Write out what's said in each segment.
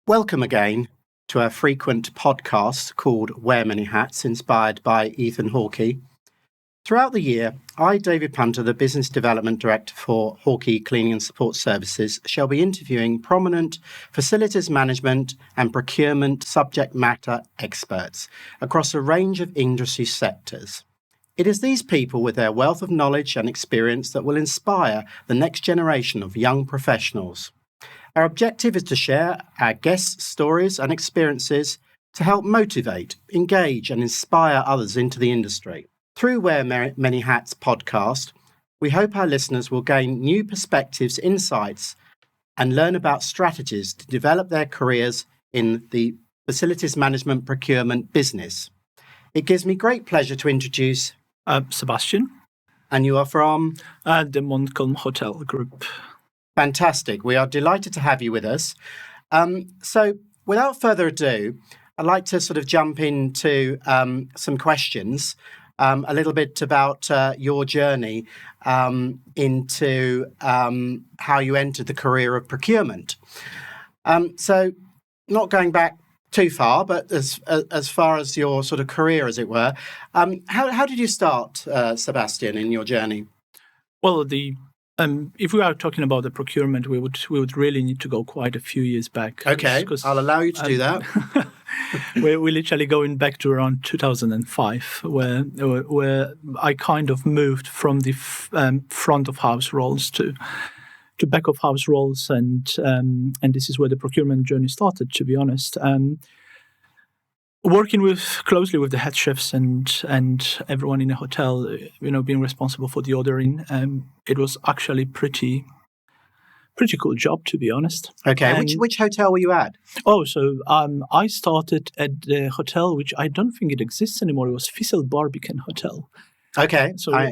Welcome again to our frequent podcast called Wear Many Hats, inspired by Ethan Hawkey. Throughout the year, I, David Punter, the Business Development Director for Hawkey Cleaning and Support Services, shall be interviewing prominent facilities management and procurement subject matter experts across a range of industry sectors. It is these people with their wealth of knowledge and experience that will inspire the next generation of young professionals. Our objective is to share our guests' stories and experiences to help motivate, engage, and inspire others into the industry. Through Wear Many Hats podcast, we hope our listeners will gain new perspectives, insights, and learn about strategies to develop their careers in the facilities management procurement business. It gives me great pleasure to introduce Sebastian. And you are from? The Montcalm Hotel Group. Fantastic. We are delighted to have you with us. So without further ado, I'd like to sort of jump into some questions, a little bit about your journey into how you entered the career of procurement. So not going back too far, but as far as your sort of career, as it were, how did you start, Sebastian, in your journey? Well, if we are talking about the procurement, we would really need to go quite a few years back. Okay, I'll allow you to do that. We're literally going back to around 2005, where I kind of moved from the front of house roles to back of house roles, and this is where the procurement journey started, to be honest. Working closely with the head chefs and everyone in the hotel, being responsible for the ordering, it was actually pretty cool job, to be honest. Okay, which hotel were you at? Oh, so I started at the hotel, which I don't think it exists anymore. It was Thistle Barbican Hotel. Okay, so I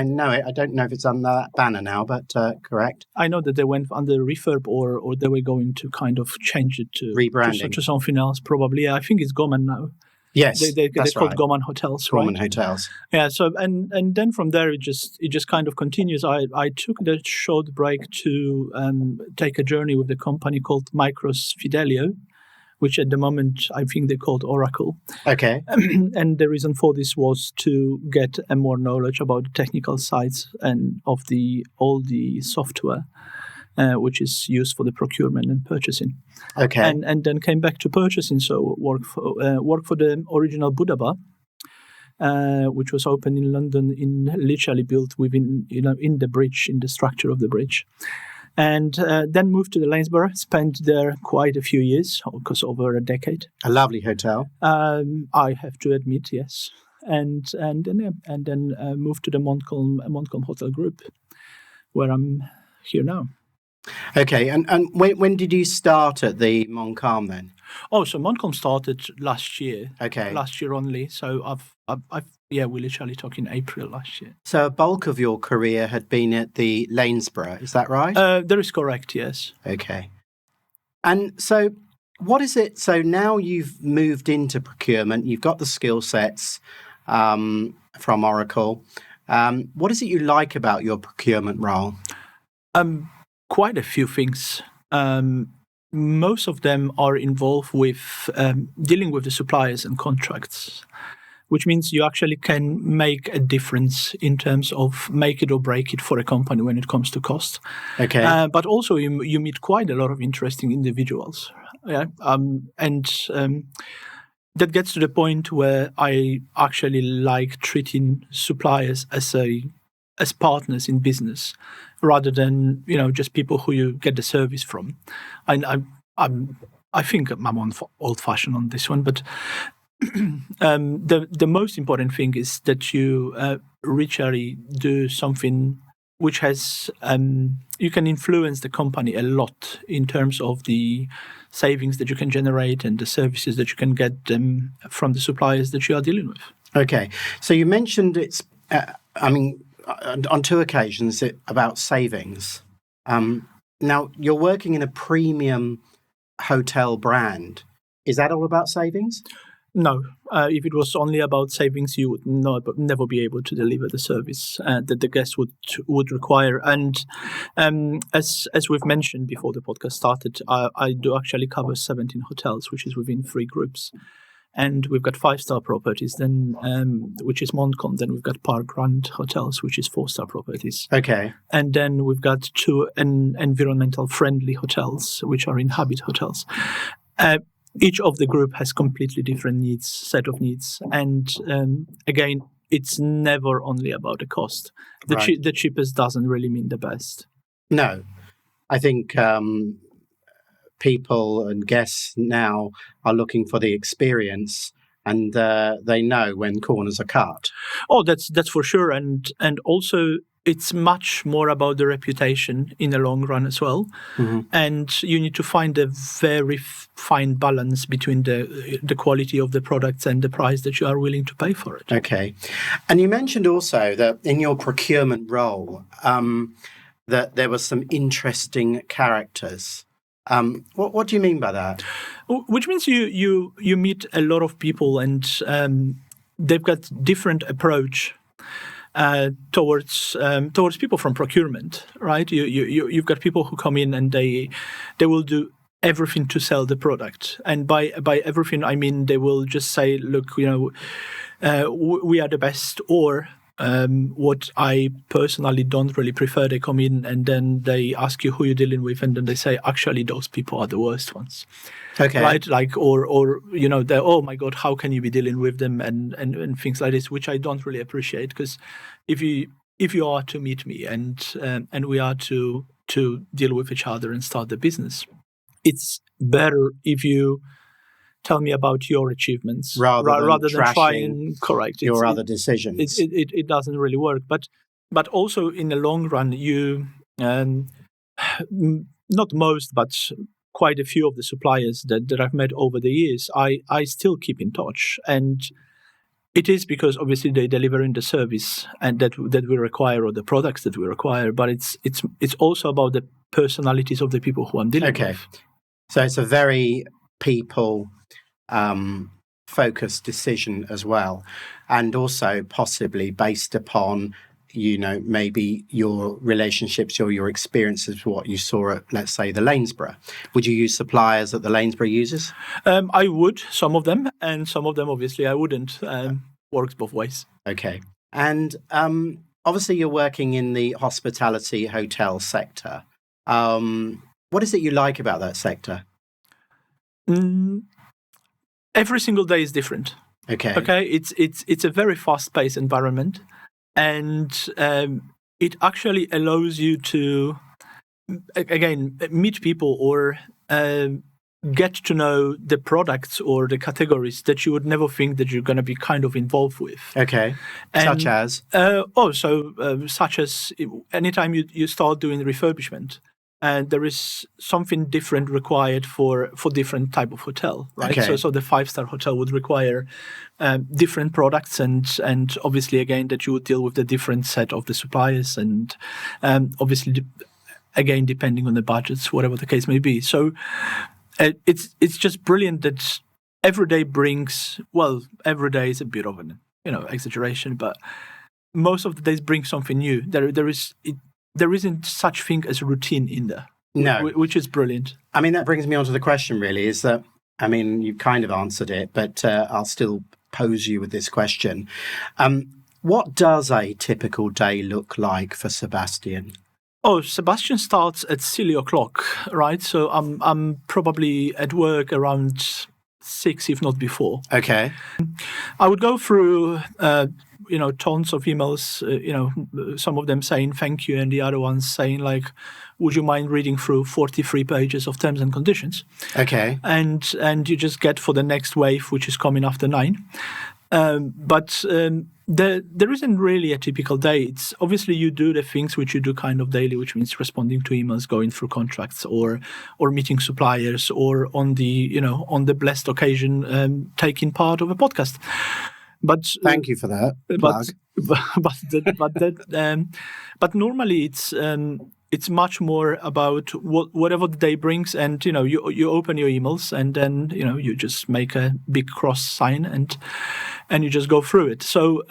know it. I don't know if it's on that banner now, but correct. I know that they went under refurb, or they were going to kind of change it to rebranding to something else. Probably, I think it's Goman now. Yes, they're that's called right. Goman Hotels. Goman right? Hotels. Yeah. So and then from there it just kind of continues. I took the short break to take a journey with a company called Micros Fidelio, which at the moment I think they're called Oracle. Okay. And the reason for this was to get a more knowledge about the technical sides and of all the software, which is used for the procurement and purchasing. Okay. And then came back to purchasing, so work for the original Buddha Bar, which was opened in London, literally built within, in the bridge, in the structure of the bridge. And then moved to the Lanesborough, spent there quite a few years, because over a decade. A lovely hotel. I have to admit, yes. And then moved to the Montcalm Hotel Group, where I'm here now. Okay, and when did you start at the Montcalm then? Oh, so Montcalm started last year. Okay. Last year only. So we're literally talking April last year. So a bulk of your career had been at the Lanesborough, is that right? That is correct, yes. Okay. And so what is it? So now you've moved into procurement, you've got the skill sets from Oracle. What is it you like about your procurement role? Quite a few things. Most of them are involved with dealing with the suppliers and contracts, which means you actually can make a difference in terms of make it or break it for a company when it comes to cost. Okay. But also you meet quite a lot of interesting individuals. Yeah. That gets to the point where I actually like treating suppliers as partners in business, rather than just people who you get the service from. I think I'm old-fashioned on this one, but the most important thing is that you literally do something which has you can influence the company a lot in terms of the savings that you can generate and the services that you can get from the suppliers that you are dealing with. Okay, so you mentioned it's on two occasions about savings. Now, you're working in a premium hotel brand. Is that all about savings? No. If it was only about savings, you would never be able to deliver the service that the guest would require. And as we've mentioned before the podcast started, I do actually cover 17 hotels, which is within 3 groups. And we've got 5-star properties, then which is Montcalm. Then we've got Park Grand Hotels, which is 4-star properties. Okay. And then we've got 2 environmental friendly hotels, which are Inhabit hotels. Each of the group has completely different set of needs. And again, it's never only about the cost. The cheapest doesn't really mean the best. No, I think people and guests now are looking for the experience, and they know when corners are cut. Oh, that's for sure. And also, it's much more about the reputation in the long run as well. Mm-hmm. And you need to find a very fine balance between the quality of the products and the price that you are willing to pay for it. Okay. And you mentioned also that in your procurement role, that there were some interesting characters. What do you mean by that? Which means you meet a lot of people, and they've got different approach towards people from procurement, right? You've got people who come in and they will do everything to sell the product, and by everything I mean they will just say, look, we are the best, or what I personally don't really prefer, they come in and then they ask you who you're dealing with, and then they say, actually, those people are the worst ones. Okay. Right? Like, or they're, oh my God, how can you be dealing with them and things like this, which I don't really appreciate, because if you are to meet me and we are to deal with each other and start the business, it's better if you tell me about your achievements rather than try and correct your other decisions. It doesn't really work. But also in the long run, you not most, but quite a few of the suppliers that I've met over the years, I still keep in touch, and it is because obviously they deliver in the service and that we require, or the products that we require. But it's also about the personalities of the people who I'm dealing with. So it's a very people focused decision as well, and also possibly based upon maybe your relationships or your experiences, what you saw at, let's say, the Lanesborough. Would you use suppliers that the Lanesborough uses? I would, some of them, and some of them obviously I wouldn't. Works both ways. Okay. And obviously you're working in the hospitality hotel sector. What is it you like about that sector? Every single day is different. Okay. It's a very fast-paced environment, and it actually allows you to, again, meet people or get to know the products or the categories that you would never think that you're going to be kind of involved with. Okay. Such as? Such as anytime you start doing refurbishment, and there is something different required for different type of hotel, right? Okay. So the 5-star hotel would require different products, and obviously again that you would deal with the different set of the suppliers, and obviously again depending on the budgets, whatever the case may be. So it's just brilliant that every day brings, well, every day is a bit of an exaggeration, but most of the days bring something new. There isn't such thing as routine in there. No. Which is brilliant. I mean, that brings me on to the question, really, is that, I mean, you've kind of answered it, but I'll still pose you with this question. What does a typical day look like for Sebastian? Oh, Sebastian starts at silly o'clock, right? So I'm probably at work around 6, if not before. Okay. I would go through tons of emails, some of them saying thank you, and the other ones saying like, would you mind reading through 43 pages of terms and conditions? Okay. And you just get for the next wave, which is coming after 9. But there isn't really a typical day. It's obviously you do the things which you do kind of daily, which means responding to emails, going through contracts, or meeting suppliers, or on the blessed occasion taking part of a podcast. But thank you for that plug. But normally it's it's much more about whatever the day brings, and you open your emails, and then you just make a big cross sign, and you just go through it. So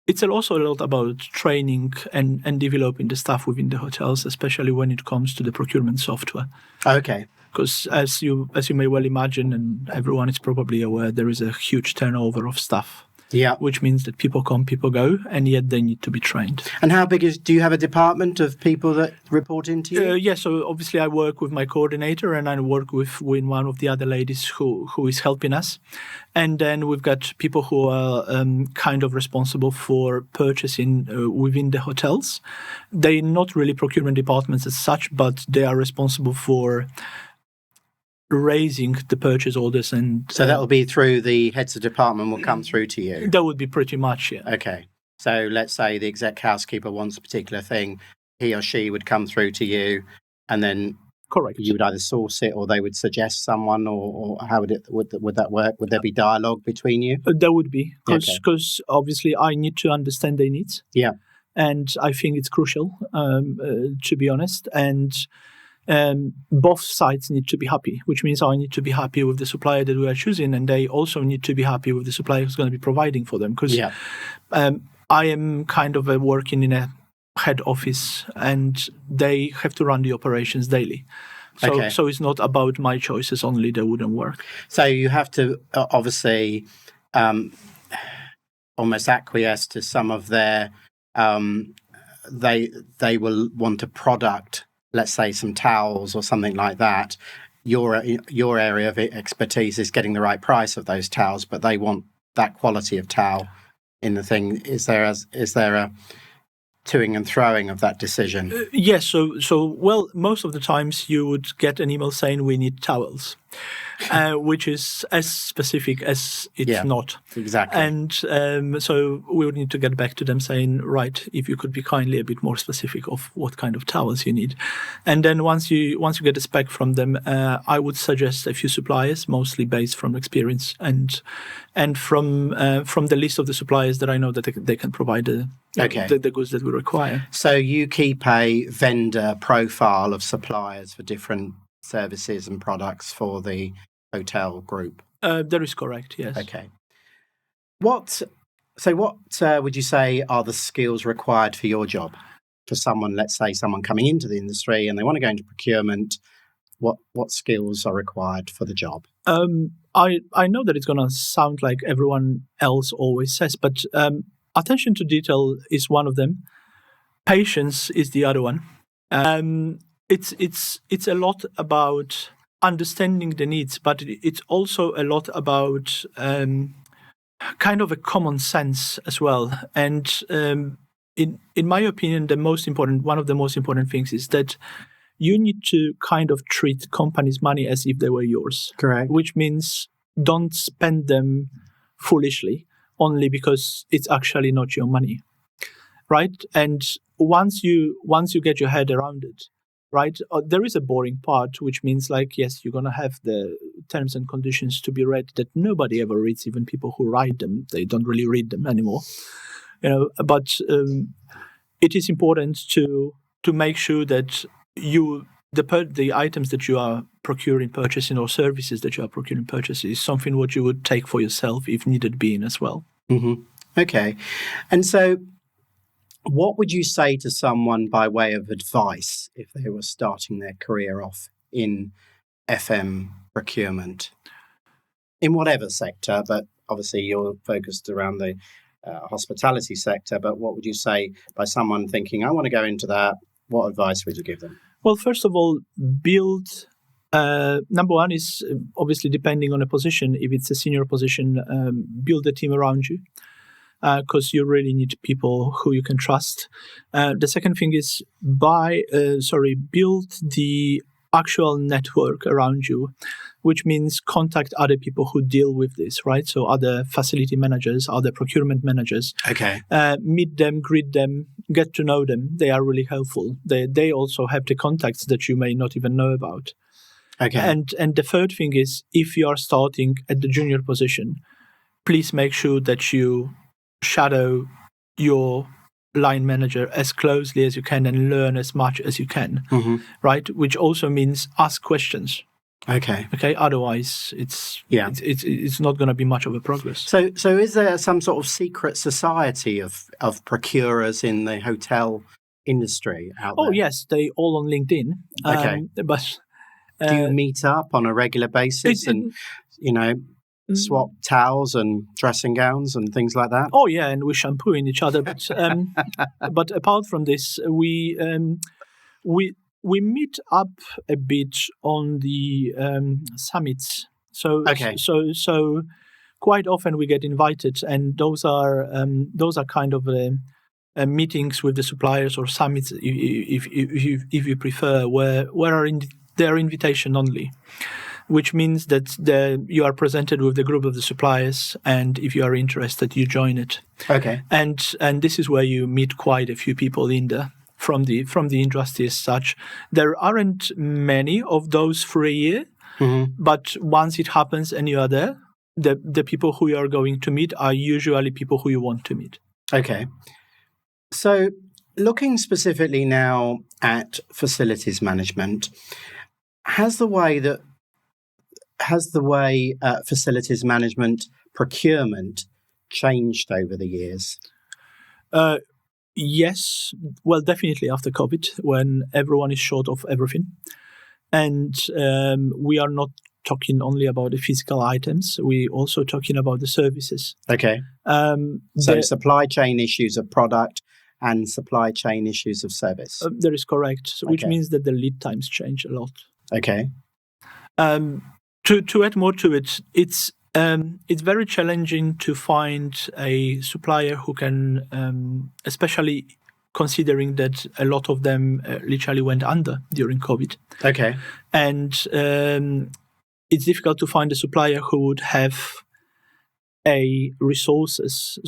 it's also a lot about training and developing the staff within the hotels, especially when it comes to the procurement software. Okay. Because as you may well imagine, and everyone is probably aware, there is a huge turnover of staff. Yeah. Which means that people come, people go, and yet they need to be trained. And how big do you have a department of people that report into you? Yes, so obviously I work with my coordinator, and I work with one of the other ladies who is helping us. And then we've got people who are kind of responsible for purchasing within the hotels. They're not really procurement departments as such, but they are responsible for raising the purchase orders. And so that will be through the heads of department will come through to you? That would be pretty much, yeah. Okay. So let's say the exec housekeeper wants a particular thing, he or she would come through to you, and then correct, you would either source it or they would suggest someone, or how would that work? Would there be dialogue between you? There would be, because obviously I need to understand their needs. Yeah. And I think it's crucial, to be honest. And both sides need to be happy, which means I need to be happy with the supplier that we are choosing, and they also need to be happy with the supplier who's going to be providing for them. Because I am kind of working in a head office, and they have to run the operations daily. So it's not about my choices only. They wouldn't work. So you have to obviously almost acquiesce to some of their. They will want a product. Let's say some towels or something like that. Your area of expertise is getting the right price of those towels, but they want that quality of towel in the thing. Is there a toing and throwing of that decision? Yes. So most of the times you would get an email saying we need towels, which is as specific as it's not. Exactly. And so we would need to get back to them saying, right, if you could be kindly a bit more specific of what kind of towels you need. And then once you get a spec from them, I would suggest a few suppliers, mostly based from experience and from the list of the suppliers that I know that they can provide the goods that we require. So you keep a vendor profile of suppliers for different services and products for the hotel group? That is correct, yes. Okay. What would you say are the skills required for your job? For someone, let's say someone coming into the industry and they want to go into procurement, what skills are required for the job? I know that it's going to sound like everyone else always says, but attention to detail is one of them. Patience is the other one. It's a lot about understanding the needs, but it's also a lot about kind of a common sense as well. And in my opinion, one of the most important things is that you need to kind of treat companies' money as if they were yours. Correct. Which means don't spend them foolishly only because it's actually not your money, right? And once you get your head around it, right, there is a boring part, which means like, yes, you're going to have the terms and conditions to be read that nobody ever reads, even people who write them, they don't really read them anymore, but it is important to make sure that the items that you are purchasing, or services that you are purchasing is something what you would take for yourself if needed being as well. Mm-hmm. Okay. And so what would you say to someone by way of advice if they were starting their career off in FM procurement? In whatever sector, but obviously you're focused around the hospitality sector, but what would you say by someone thinking, I want to go into that? What advice would you give them? Well, first of all, build. Number one is obviously depending on the position. If it's a senior position, build a team around you, because you really need people who you can trust. The second thing is build the actual network around you, which means contact other people who deal with this, right? So other facility managers, other procurement managers. Okay. Meet them, greet them, get to know them. They are really helpful. They also have the contacts that you may not even know about. Okay. And the third thing is, if you are starting at the junior position, please make sure that you shadow your line manager as closely as you can and learn as much as you can, right? Which also means ask questions. Okay. Otherwise, it's not going to be much of a progress. So is there some sort of secret society of procurers in the hotel industry out there? Oh yes, they all on LinkedIn. Okay. But do you meet up on a regular basis and swap towels and dressing gowns and things like that? Oh yeah, and we shampoo in each other. But but apart from this, we meet up a bit on the summits. So quite often we get invited, and those are kind of meetings with the suppliers or summits, if you prefer, where they're invitation only, which means that you are presented with the group of the suppliers, and if you are interested, you join it. Okay. And this is where you meet quite a few people in there from the industry as such. There aren't many of those for a year, but once it happens and you are there, the people who you are going to meet are usually people who you want to meet. Okay. So looking specifically now at facilities management, has the way facilities management procurement changed over the years? Yes. Well, definitely after COVID, when everyone is short of everything. And we are not talking only about the physical items. We're also talking about the services. Okay. So supply chain issues of product and supply chain issues of service. That is correct, which means that the lead times change a lot. Okay. To add more to it, it's very challenging to find a supplier who can, especially considering that a lot of them literally went under during COVID. Okay. And it's difficult to find a supplier who would have resources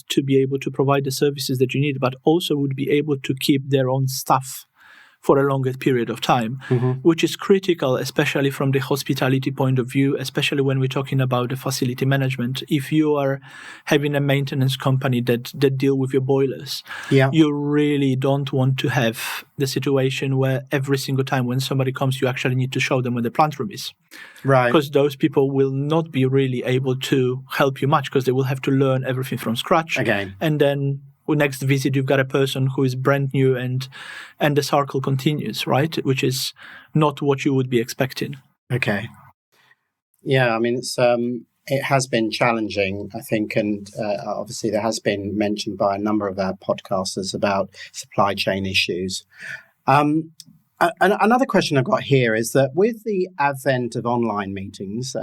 to be able to provide the services that you need, but also would be able to keep their own staff for a longer period of time, which is critical, especially from the hospitality point of view, especially when we're talking about the facility management. If you are having a maintenance company that deal with your boilers, you really don't want to have the situation where every single time when somebody comes, you actually need to show them where the plant room is. Right. Because those people will not be really able to help you much, because they will have to learn everything from scratch. Again. And then next visit, you've got a person who is brand new, and the circle continues, right? Which is not what you would be expecting. Okay. Yeah, I mean, it has been challenging, I think, and obviously there has been mentioned by a number of our podcasters about supply chain issues. Another question I've got here is that with the advent of online meetings,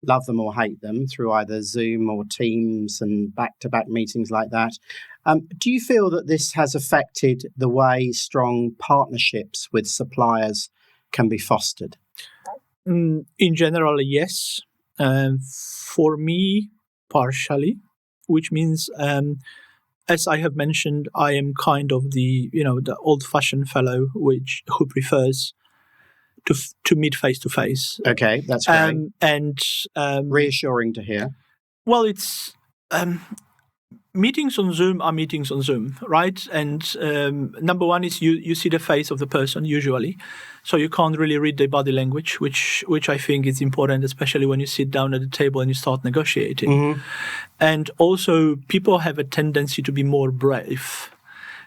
love them or hate them, through either Zoom or Teams and back-to-back meetings like that. Do you feel that this has affected the way strong partnerships with suppliers can be fostered? In general, yes. For me, partially, which means, as I have mentioned, I am kind of the old-fashioned fellow who prefers to meet face to face. Okay, that's great. And reassuring to hear. Well, it's meetings on Zoom are meetings on Zoom, right? And number one is you see the face of the person usually, so you can't really read their body language, which I think is important, especially when you sit down at the table and you start negotiating. And also, people have a tendency to be more brave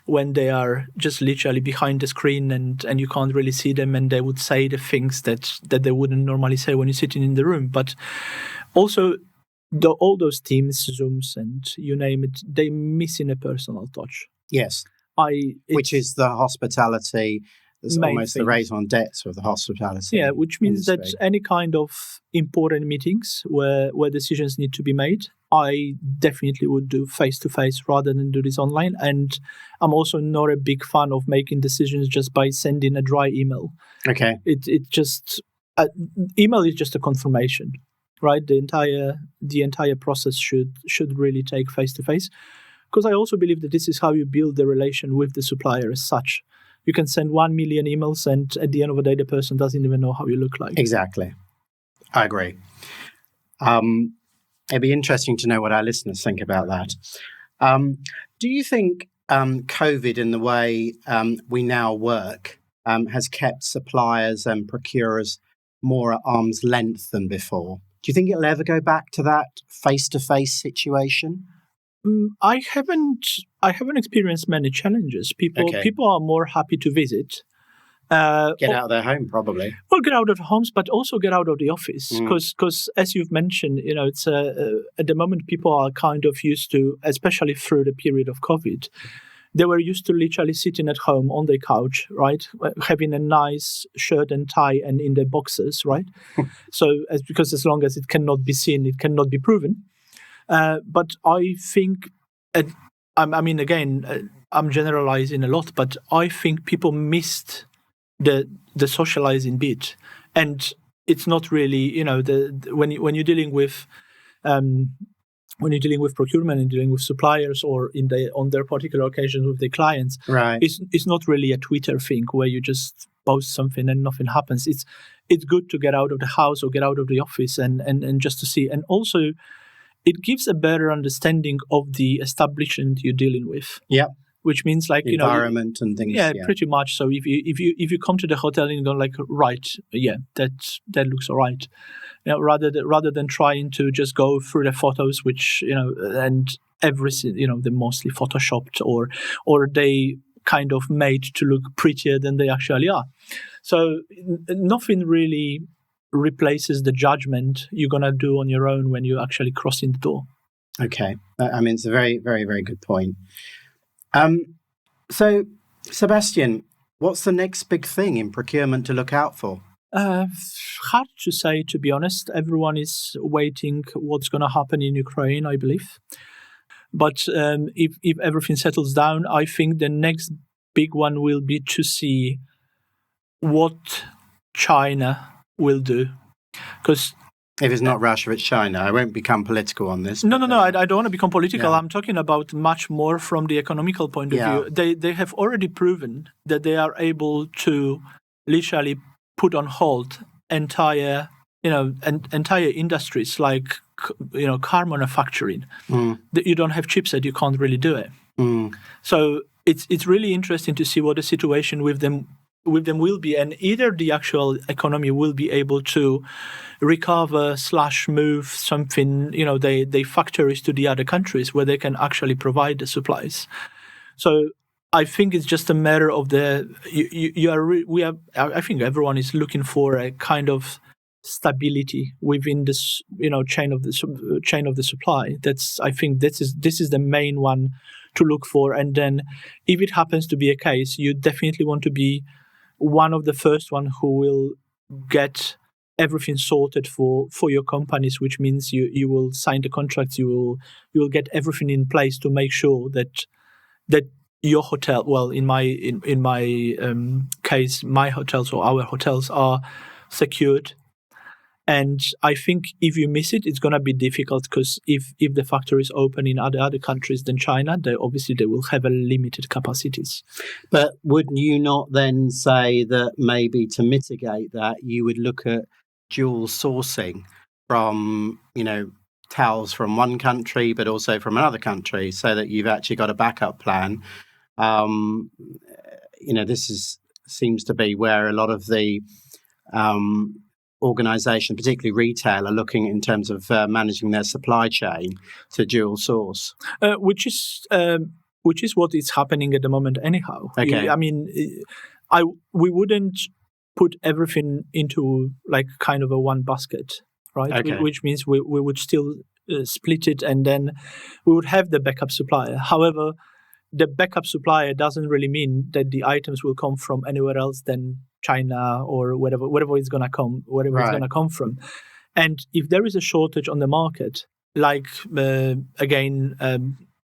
when they are just literally behind the screen and you can't really see them, and they would say the things that they wouldn't normally say when you're sitting in the room. But also, all those Teams, Zooms, and you name it, they missing a personal touch. Yes. Which is the hospitality, it's almost the raison d'etre of the hospitality. Yeah, which means that any kind of important meetings where decisions need to be made, I definitely would do face-to-face rather than do this online. And I'm also not a big fan of making decisions just by sending a dry email. Okay. It just email is just a confirmation, right? The entire process should really take face-to-face, because I also believe that this is how you build the relation with the supplier as such. You can send 1 million emails, and at the end of the day, the person doesn't even know how you look like. Exactly. I agree. It'd be interesting to know what our listeners think about that. Do you think COVID, in the way we now work, has kept suppliers and procurers more at arm's length than before? Do you think it'll ever go back to that face-to-face situation? I haven't experienced many challenges. People are more happy to visit. Get out of their home, probably. Well, get out of homes, but also get out of the office. Because as you've mentioned, it's at the moment people are kind of used to, especially through the period of COVID, they were used to literally sitting at home on their couch, right, having a nice shirt and tie and in their boxers, right. Because as long as it cannot be seen, it cannot be proven. But I think, I'm generalizing a lot, but I think people missed the socializing bit, and it's not really, when you're dealing with procurement and dealing with suppliers or on their particular occasions with their clients, right? It's not really a Twitter thing where you just post something and nothing happens. It's good to get out of the house or get out of the office and just to see, and also it gives a better understanding of the establishment you're dealing with. Yeah. Which means environment and things. Yeah, pretty much. So if you come to the hotel and you go like, right, yeah, that looks all right. Rather than trying to just go through the photos, which and everything, they're mostly photoshopped or they kind of made to look prettier than they actually are. So nothing really replaces the judgment you're gonna do on your own when you're actually crossing the door. Okay, it's a very, very, very good point. So, Sebastian, what's the next big thing in procurement to look out for? Hard to say, to be honest. Everyone is waiting what's going to happen in Ukraine, I believe. But if everything settles down, I think the next big one will be to see what China will do. Because if it's not Russia, it's China. I won't become political on this. No. I don't want to become political. Yeah. I'm talking about much more from the economical point of view. They have already proven that they are able to literally put on hold entire industries like car manufacturing. That you don't have chipset, you can't really do it. So it's really interesting to see what the situation with them will be, and either the actual economy will be able to recover / move something, they factories to the other countries where they can actually provide the supplies. So I think it's just a matter of I think everyone is looking for a kind of stability within this, chain of the supply. I think this is the main one to look for. And then if it happens to be a case, you definitely want to be one of the first one who will get everything sorted for your companies, which means you will sign the contracts, you will get everything in place to make sure that your hotel, well, in my case, my hotels or our hotels are secured. And I think if you miss it, it's going to be difficult, because if the factory is open in other countries than China, they will have a limited capacities. But would you not then say that maybe to mitigate that, you would look at dual sourcing from, towels from one country, but also from another country, so that you've actually got a backup plan? This seems to be where a lot of the organisation, particularly retail, are looking in terms of managing their supply chain to dual source, which is what is happening at the moment anyhow. Okay. We wouldn't put everything into like kind of a one basket, right? Okay. Which means we would still split it, and then we would have the backup supplier. However, the backup supplier doesn't really mean that the items will come from anywhere else than China or whatever it's going to come, it's going to come from. And if there is a shortage on the market, like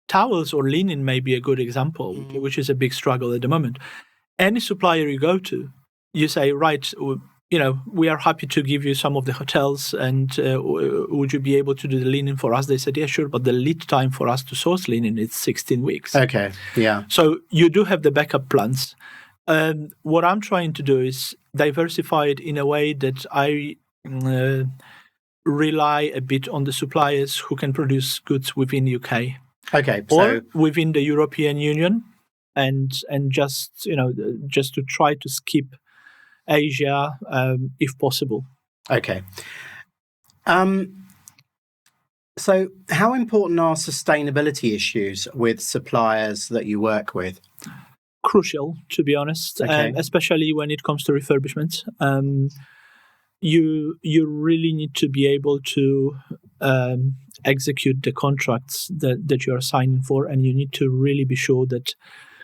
towels or linen may be a good example, which is a big struggle at the moment. Any supplier you go to, you say, right, we are happy to give you some of the hotels, and would you be able to do the linen for us? They said, yeah, sure, but the lead time for us to source linen is 16 weeks. Okay, yeah. So you do have the backup plans. What I'm trying to do is diversify it in a way that rely a bit on the suppliers who can produce goods within UK Okay, or within the European Union, and just to try to skip Asia if possible. Okay. So how important are sustainability issues with suppliers that you work with? Crucial, to be honest, Okay. especially when it comes to refurbishment. You really need to be able to execute the contracts that you are signing for, and you need to really be sure that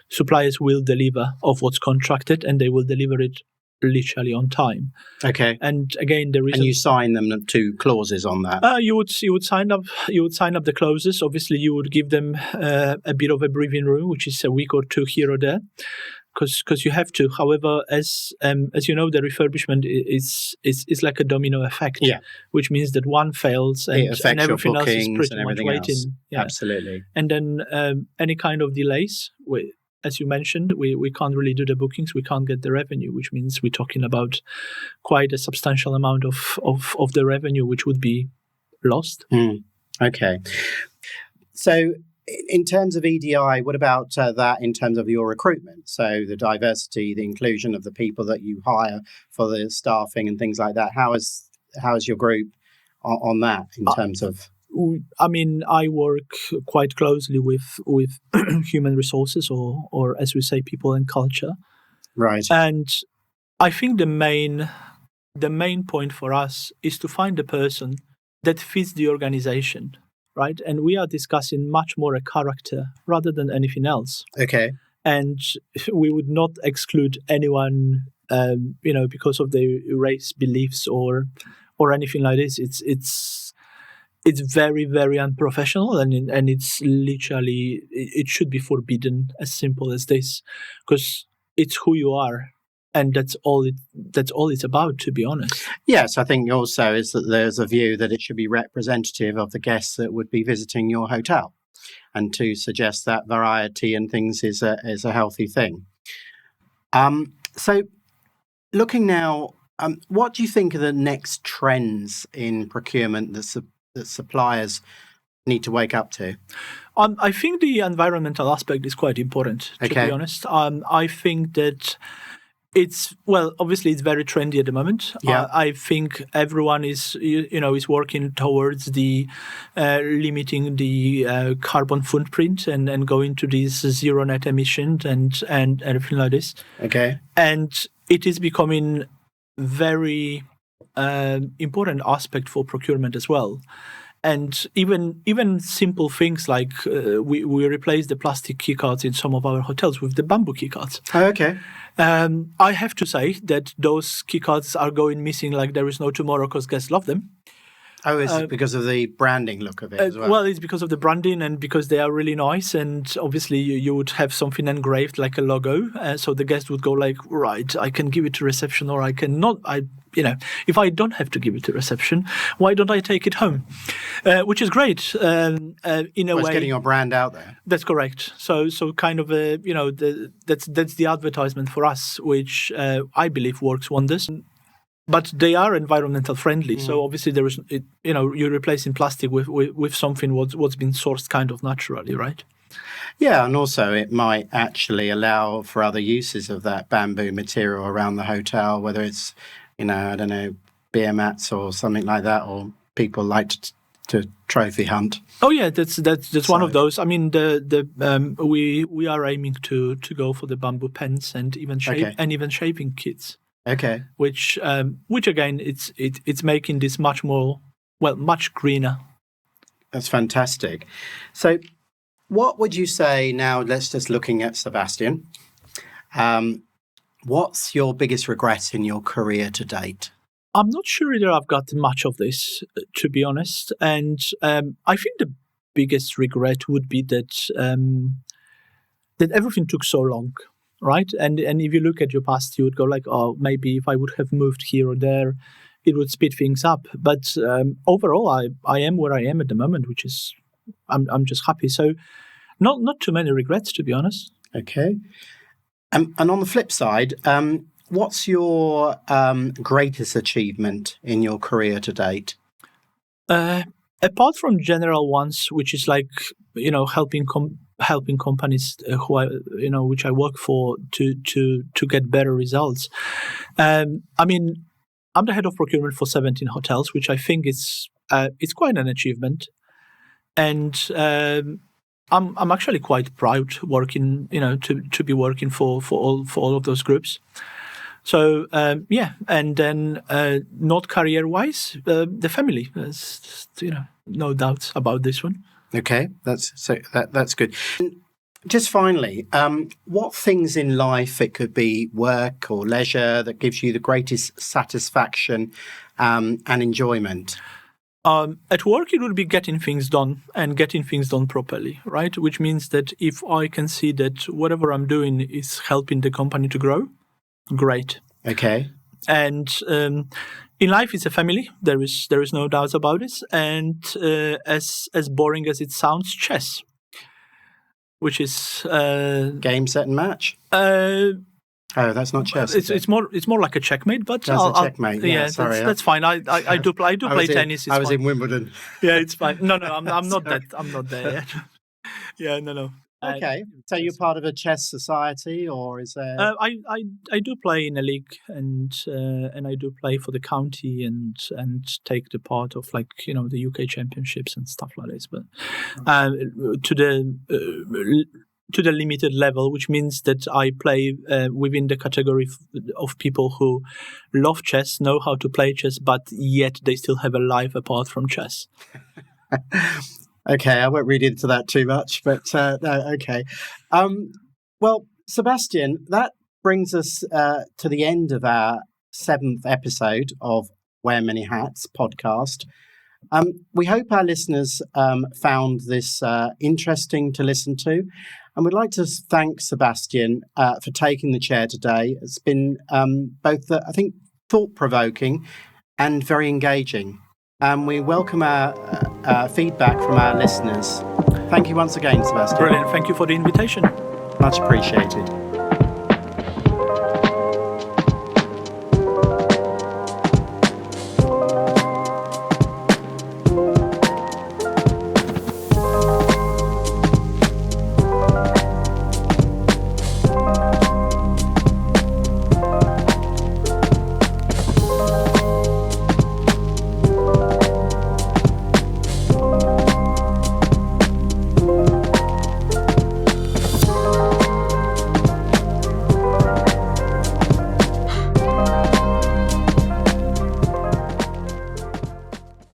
suppliers will deliver of what's contracted, and they will deliver it literally on time. Okay. And again, there is and you sign them to clauses on that. you would sign up the clauses. Obviously, you would give them a bit of a breathing room, which is a week or two here or there, because you have to. However, as you know, the refurbishment is like a domino effect. Yeah. Which means that one fails and everything else is pretty much waiting. Yeah. Absolutely. And then any kind of delays, as you mentioned, we can't really do the bookings. We can't get the revenue, which means we're talking about quite a substantial amount of the revenue which would be lost. Okay. So in terms of EDI, what about that in terms of your recruitment? So the diversity, the inclusion of the people that you hire for the staffing and things like that. How is your group on that in terms of? I mean, I work quite closely with human resources, or as we say, people and culture. Right. And I think the main point for us is to find a person that fits the organization, right? And we are discussing much more a character rather than anything else. Okay. And we would not exclude anyone, because of their race, beliefs, or anything like this. It's very, very unprofessional, and it's literally, it should be forbidden, as simple as this, because it's who you are, and that's all it's about, to be honest. Yes, I think also is that there's a view that it should be representative of the guests that would be visiting your hotel, and to suggest that variety and things is a healthy thing. So looking now, what do you think are the next trends in procurement that suppliers need to wake up to? I think the environmental aspect is quite important, to be honest. I think that obviously it's very trendy at the moment. Yeah. I think everyone is working towards the limiting the carbon footprint and going to these zero net emissions and everything like this. Okay. And it is becoming very important aspect for procurement as well. And even simple things like we replace the plastic key cards in some of our hotels with the bamboo key cards. Oh, okay. I have to say that those key cards are going missing like there is no tomorrow because guests love them. Oh, is it because of the branding look of it as well? Well, it's because of the branding and because they are really nice. And obviously you would have something engraved like a logo. So the guest would go like, right, I can give it to reception or I cannot. If I don't have to give it to reception, why don't I take it home? Which is great in a way. It's getting your brand out there. That's correct. So kind of that's the advertisement for us, which I believe works wonders. But they are environmental friendly, so obviously there is, you're replacing plastic with something what's been sourced kind of naturally, right? Yeah, and also it might actually allow for other uses of that bamboo material around the hotel, whether it's, I don't know, beer mats or something like that, or people like to trophy hunt. Oh yeah, that's one of those. I mean, we are aiming to go for the bamboo pens and even shaving kits. Okay. Which again, it's making this much greener. That's fantastic. So, what would you say now? Let's just looking at Sebastian. What's your biggest regret in your career to date? I'm not sure either I've got much of this, to be honest. And I think the biggest regret would be that everything took so long. Right, and if you look at your past, you would go like, oh, maybe if I would have moved here or there, it would speed things up. But overall, I am where I am at the moment, which is I'm just happy. So, not too many regrets, to be honest. Okay, and on the flip side, what's your greatest achievement in your career to date? Apart from general ones, which is like helping companies who which I work for to get better results. I'm the head of procurement for 17 hotels, which I think is it's quite an achievement, and I'm actually quite proud working to be working for all of those groups. So and then not career-wise, the family. There's no doubts about this one. Okay, that's good. And just finally, what things in life, it could be work or leisure, that gives you the greatest satisfaction and enjoyment? At work, it would be getting things done and getting things done properly, right? Which means that if I can see that whatever I'm doing is helping the company to grow, great. Okay. And in life, it's a family. There is no doubt about this. And as boring as it sounds, chess, which is game, set, and match. Oh, that's not chess. It's more like a checkmate, but that's a checkmate. Yeah, sorry, that's fine. I do play tennis. I was in Wimbledon. Yeah, it's fine. No, I'm not that. I'm not there yet. Yeah, no. Okay, so you're part of a chess society, or is there? I do play in a league, and I do play for the county, and take the part of the UK championships and stuff like this. But to the limited level, which means that I play within the category of people who love chess, know how to play chess, but yet they still have a life apart from chess. Okay, I won't read into that too much, but no, okay. Well, Sebastian, that brings us to the end of our 7th episode of Wear Many Hats podcast. We hope our listeners found this interesting to listen to, and we'd like to thank Sebastian for taking the chair today. It's been both, I think, thought-provoking and very engaging. And we welcome our feedback from our listeners. Thank you once again, Sebastian. Brilliant. Thank you for the invitation. Much appreciated.